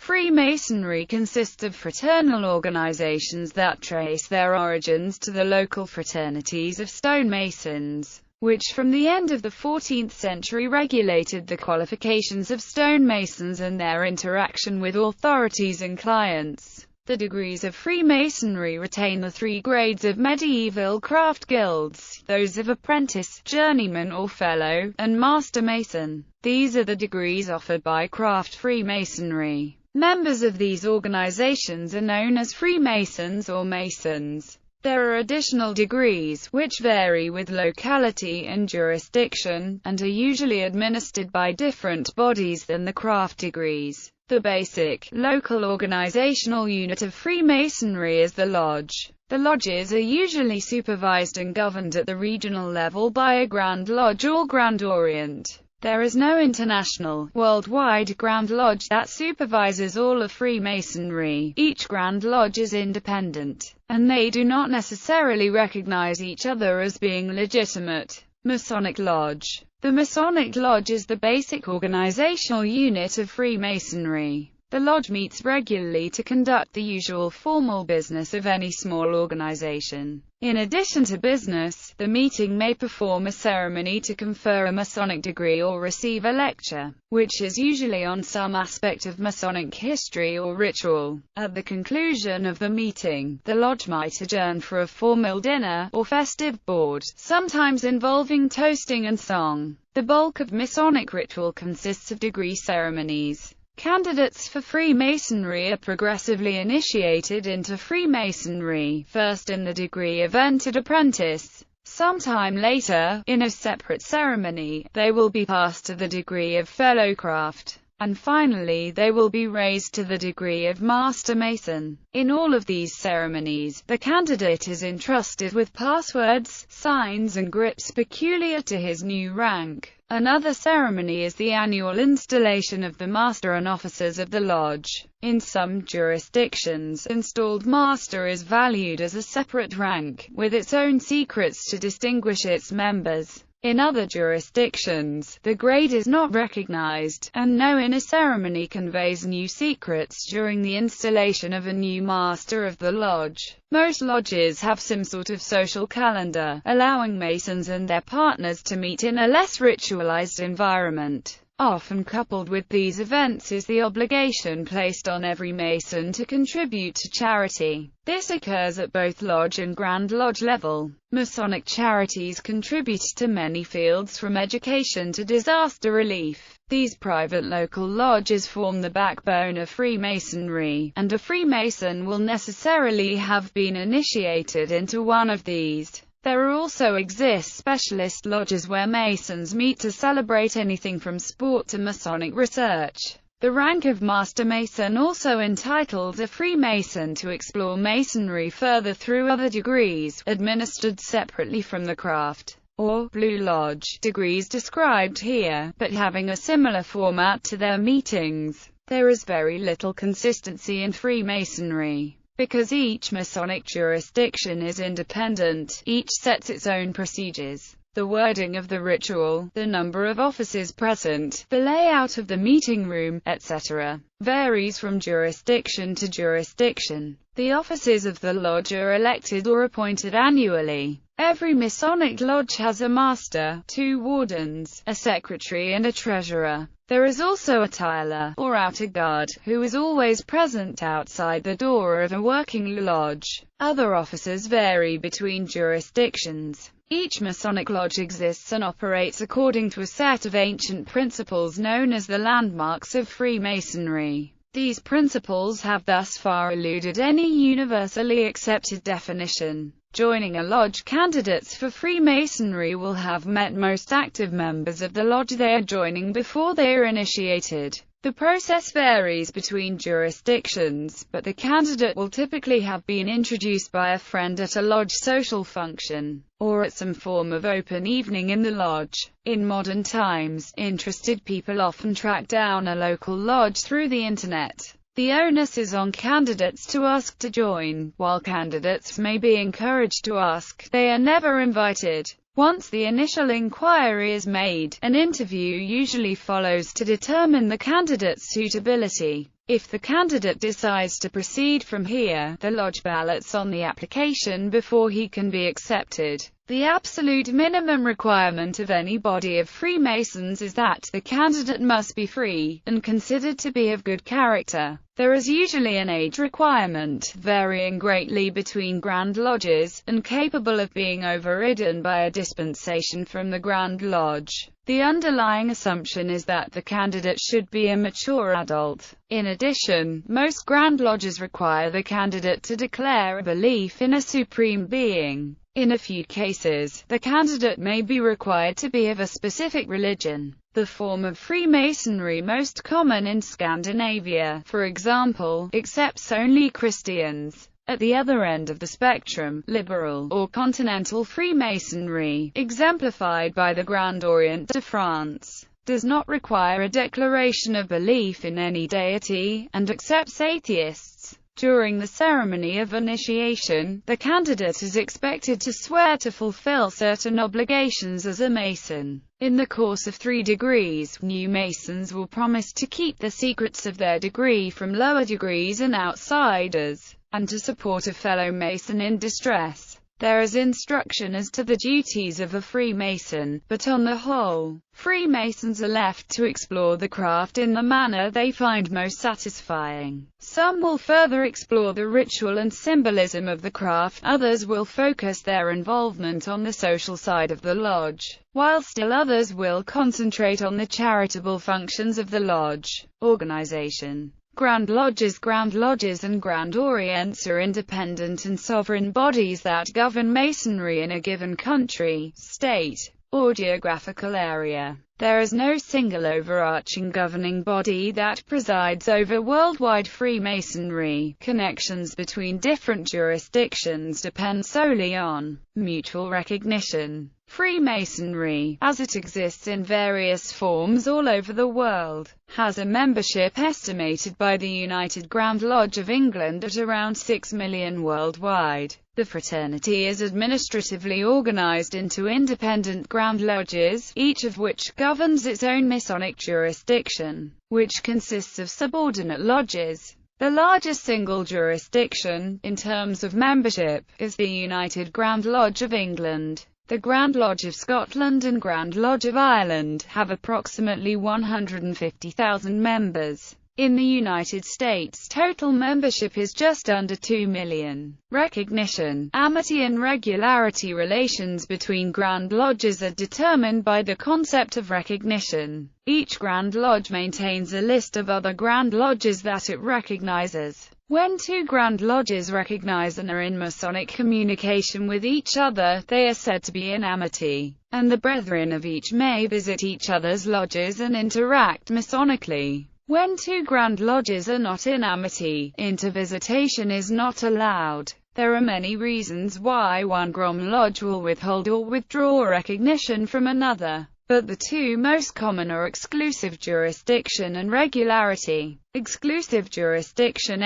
Freemasonry consists of fraternal organizations that trace their origins to the local fraternities of stonemasons, which from the end of the 14th century regulated the qualifications of stonemasons and their interaction with authorities and clients. The degrees of Freemasonry retain the three grades of medieval craft guilds, those of apprentice, journeyman or fellow, and master mason. These are the degrees offered by craft Freemasonry. Members of these organizations are known as Freemasons or Masons. There are additional degrees, which vary with locality and jurisdiction, and are usually administered by different bodies than the craft degrees. The basic, local organizational unit of Freemasonry is the lodge. The lodges are usually supervised and governed at the regional level by a Grand Lodge or Grand Orient. There is no international, worldwide Grand Lodge that supervises all of Freemasonry. Each Grand Lodge is independent, and they do not necessarily recognize each other as being legitimate. Masonic Lodge. The Masonic Lodge is the basic organizational unit of Freemasonry. The lodge meets regularly to conduct the usual formal business of any small organization. In addition to business, the meeting may perform a ceremony to confer a Masonic degree or receive a lecture, which is usually on some aspect of Masonic history or ritual. At the conclusion of the meeting, the lodge might adjourn for a formal dinner, or festive board, sometimes involving toasting and song. The bulk of Masonic ritual consists of degree ceremonies. Candidates for Freemasonry are progressively initiated into Freemasonry, first in the degree of entered apprentice. Sometime later, in a separate ceremony, they will be passed to the degree of fellow craft, and finally they will be raised to the degree of master mason. In all of these ceremonies, the candidate is entrusted with passwords, signs and grips peculiar to his new rank. Another ceremony is the annual installation of the master and officers of the lodge. In some jurisdictions, installed master is valued as a separate rank, with its own secrets to distinguish its members. In other jurisdictions, the grade is not recognized, and no inner ceremony conveys new secrets during the installation of a new master of the lodge. Most lodges have some sort of social calendar, allowing Masons and their partners to meet in a less ritualized environment. Often coupled with these events is the obligation placed on every Mason to contribute to charity. This occurs at both Lodge and Grand Lodge level. Masonic charities contribute to many fields from education to disaster relief. These private local lodges form the backbone of Freemasonry, and a Freemason will necessarily have been initiated into one of these. There also exist specialist lodges where Masons meet to celebrate anything from sport to Masonic research. The rank of Master Mason also entitles a Freemason to explore Masonry further through other degrees, administered separately from the craft, or Blue Lodge, degrees described here, but having a similar format to their meetings. There is very little consistency in Freemasonry. Because each Masonic jurisdiction is independent, each sets its own procedures. The wording of the ritual, the number of officers present, the layout of the meeting room, etc., varies from jurisdiction to jurisdiction. The officers of the lodge are elected or appointed annually. Every Masonic lodge has a master, 2 wardens, a secretary and a treasurer. There is also a tiler, or outer guard, who is always present outside the door of a working lodge. Other officers vary between jurisdictions. Each Masonic lodge exists and operates according to a set of ancient principles known as the landmarks of Freemasonry. These principles have thus far eluded any universally accepted definition. Joining a lodge, candidates for Freemasonry will have met most active members of the lodge they are joining before they are initiated. The process varies between jurisdictions, but the candidate will typically have been introduced by a friend at a lodge social function, or at some form of open evening in the lodge. In modern times, interested people often track down a local lodge through the internet. The onus is on candidates to ask to join, while candidates may be encouraged to ask. They are never invited. Once the initial inquiry is made, an interview usually follows to determine the candidate's suitability. If the candidate decides to proceed from here, the lodge ballots on the application before he can be accepted. The absolute minimum requirement of any body of Freemasons is that the candidate must be free, and considered to be of good character. There is usually an age requirement, varying greatly between Grand Lodges, and capable of being overridden by a dispensation from the Grand Lodge. The underlying assumption is that the candidate should be a mature adult. In addition, most Grand Lodges require the candidate to declare a belief in a supreme being. In a few cases, the candidate may be required to be of a specific religion. The form of Freemasonry most common in Scandinavia, for example, accepts only Christians. At the other end of the spectrum, liberal, or continental Freemasonry, exemplified by the Grand Orient de France, does not require a declaration of belief in any deity, and accepts atheists. During the ceremony of initiation, the candidate is expected to swear to fulfill certain obligations as a Mason. In the course of 3 degrees, new Masons will promise to keep the secrets of their degree from lower degrees and outsiders, and to support a fellow Mason in distress. There is instruction as to the duties of a Freemason, but on the whole, Freemasons are left to explore the craft in the manner they find most satisfying. Some will further explore the ritual and symbolism of the craft, others will focus their involvement on the social side of the lodge, while still others will concentrate on the charitable functions of the lodge organization. Grand Lodges and Grand Orients are independent and sovereign bodies that govern Masonry in a given country, state, or geographical area. There is no single overarching governing body that presides over worldwide Freemasonry. Connections between different jurisdictions depend solely on mutual recognition. Freemasonry, as it exists in various forms all over the world, has a membership estimated by the United Grand Lodge of England at around 6 million worldwide. The fraternity is administratively organized into independent Grand Lodges, each of which governs its own Masonic jurisdiction, which consists of subordinate lodges. The largest single jurisdiction, in terms of membership, is the United Grand Lodge of England. The Grand Lodge of Scotland and Grand Lodge of Ireland have approximately 150,000 members. In the United States, total membership is just under 2 million. Recognition, amity and regularity relations between Grand Lodges are determined by the concept of recognition. Each Grand Lodge maintains a list of other Grand Lodges that it recognizes. When 2 Grand Lodges recognize and are in Masonic communication with each other, they are said to be in amity, and the brethren of each may visit each other's lodges and interact Masonically. When 2 Grand Lodges are not in amity, intervisitation is not allowed. There are many reasons why one Grand Lodge will withhold or withdraw recognition from another, but the 2 most common are exclusive jurisdiction and regularity. Exclusive jurisdiction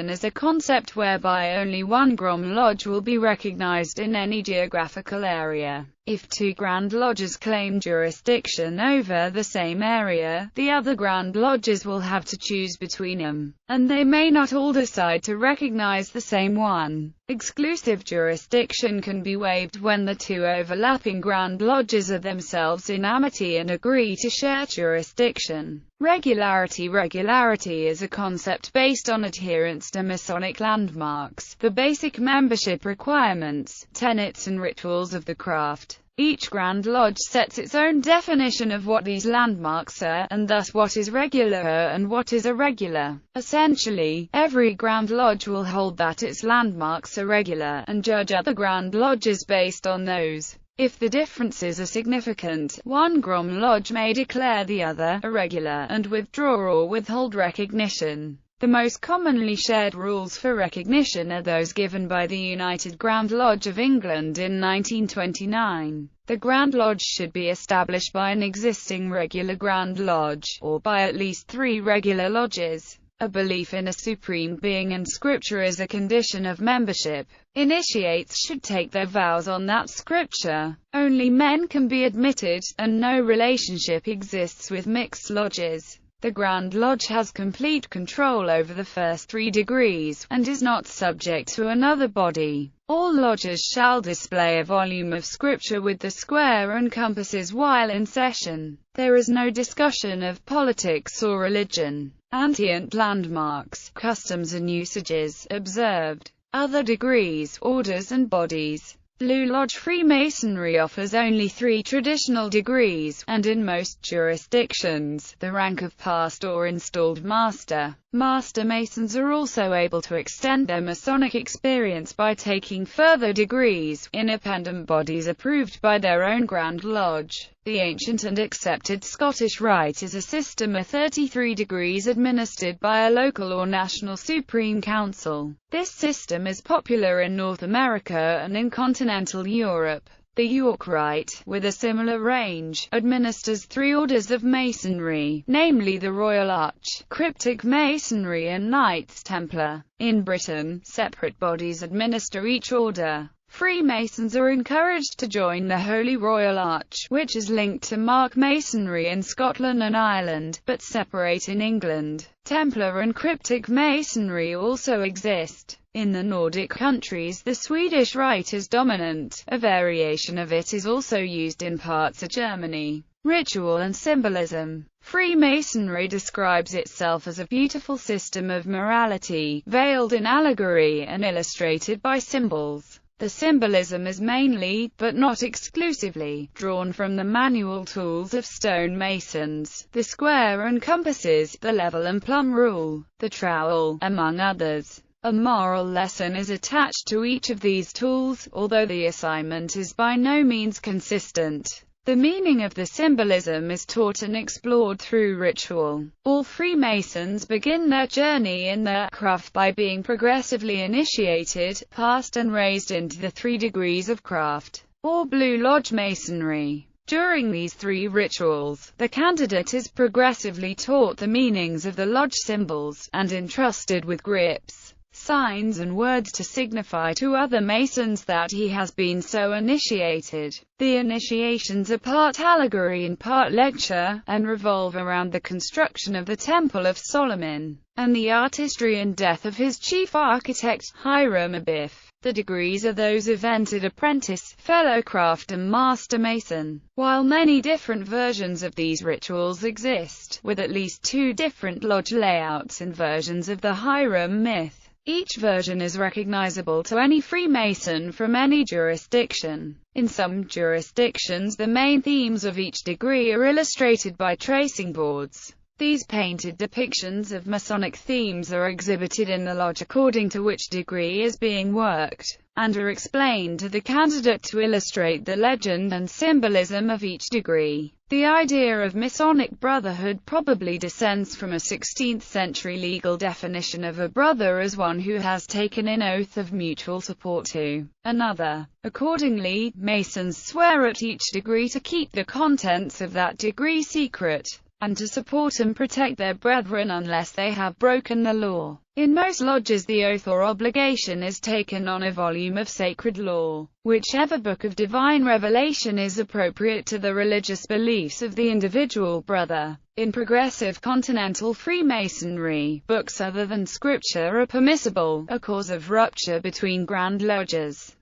is a concept whereby only one Grand Lodge will be recognized in any geographical area. If 2 Grand Lodges claim jurisdiction over the same area, the other Grand Lodges will have to choose between them, and they may not all decide to recognize the same one. Exclusive jurisdiction can be waived when the 2 overlapping Grand Lodges are themselves in amity and agree to share jurisdiction. Regularity is a concept based on adherence to Masonic landmarks, the basic membership requirements, tenets and rituals of the craft. Each Grand Lodge sets its own definition of what these landmarks are, and thus what is regular and what is irregular. Essentially, every Grand Lodge will hold that its landmarks are regular, and judge other Grand Lodges based on those. If the differences are significant, one Grand Lodge may declare the other irregular, and withdraw or withhold recognition. The most commonly shared rules for recognition are those given by the United Grand Lodge of England in 1929. The Grand Lodge should be established by an existing regular Grand Lodge, or by at least 3 regular lodges. A belief in a supreme being and scripture is a condition of membership. Initiates should take their vows on that scripture. Only men can be admitted, and no relationship exists with mixed lodges. The Grand Lodge has complete control over the first 3 degrees, and is not subject to another body. All lodges shall display a volume of scripture with the square and compasses while in session. There is no discussion of politics or religion. Antient landmarks, customs and usages, observed. Other degrees, orders and bodies. Blue Lodge Freemasonry offers only 3 traditional degrees, and in most jurisdictions, the rank of past or installed master. Master Masons are also able to extend their Masonic experience by taking further degrees, independent bodies approved by their own Grand Lodge. The ancient and accepted Scottish Rite is a system of 33 degrees administered by a local or national Supreme Council. This system is popular in North America and in continental Europe. The York Rite, with a similar range, administers 3 orders of Masonry, namely the Royal Arch, Cryptic Masonry and Knights Templar. In Britain, separate bodies administer each order. Freemasons are encouraged to join the Holy Royal Arch, which is linked to Mark Masonry in Scotland and Ireland, but separate in England. Templar and Cryptic Masonry also exist. In the Nordic countries, the Swedish Rite is dominant. A variation of it is also used in parts of Germany. Ritual and symbolism. Freemasonry describes itself as a beautiful system of morality, veiled in allegory and illustrated by symbols. The symbolism is mainly, but not exclusively, drawn from the manual tools of stone masons, the square and compasses, the level and plumb rule, the trowel, among others. A moral lesson is attached to each of these tools, although the assignment is by no means consistent. The meaning of the symbolism is taught and explored through ritual. All Freemasons begin their journey in their craft by being progressively initiated, passed and raised into the 3 degrees of craft, or Blue Lodge Masonry. During these 3 rituals, the candidate is progressively taught the meanings of the lodge symbols, and entrusted with grips, signs and words to signify to other Masons that he has been so initiated. The initiations are part allegory and part lecture, and revolve around the construction of the Temple of Solomon, and the artistry and death of his chief architect, Hiram Abiff. The degrees are those of entered apprentice, fellow craft and master mason. While many different versions of these rituals exist, with at least 2 different lodge layouts and versions of the Hiram myth, each version is recognizable to any Freemason from any jurisdiction. In some jurisdictions, the main themes of each degree are illustrated by tracing boards. These painted depictions of Masonic themes are exhibited in the lodge according to which degree is being worked, and are explained to the candidate to illustrate the legend and symbolism of each degree. The idea of Masonic brotherhood probably descends from a 16th-century legal definition of a brother as one who has taken an oath of mutual support to another. Accordingly, Masons swear at each degree to keep the contents of that degree secret, and to support and protect their brethren unless they have broken the law. In most lodges the oath or obligation is taken on a volume of sacred law, whichever book of divine revelation is appropriate to the religious beliefs of the individual brother. In progressive continental Freemasonry, books other than scripture are permissible, a cause of rupture between Grand Lodges.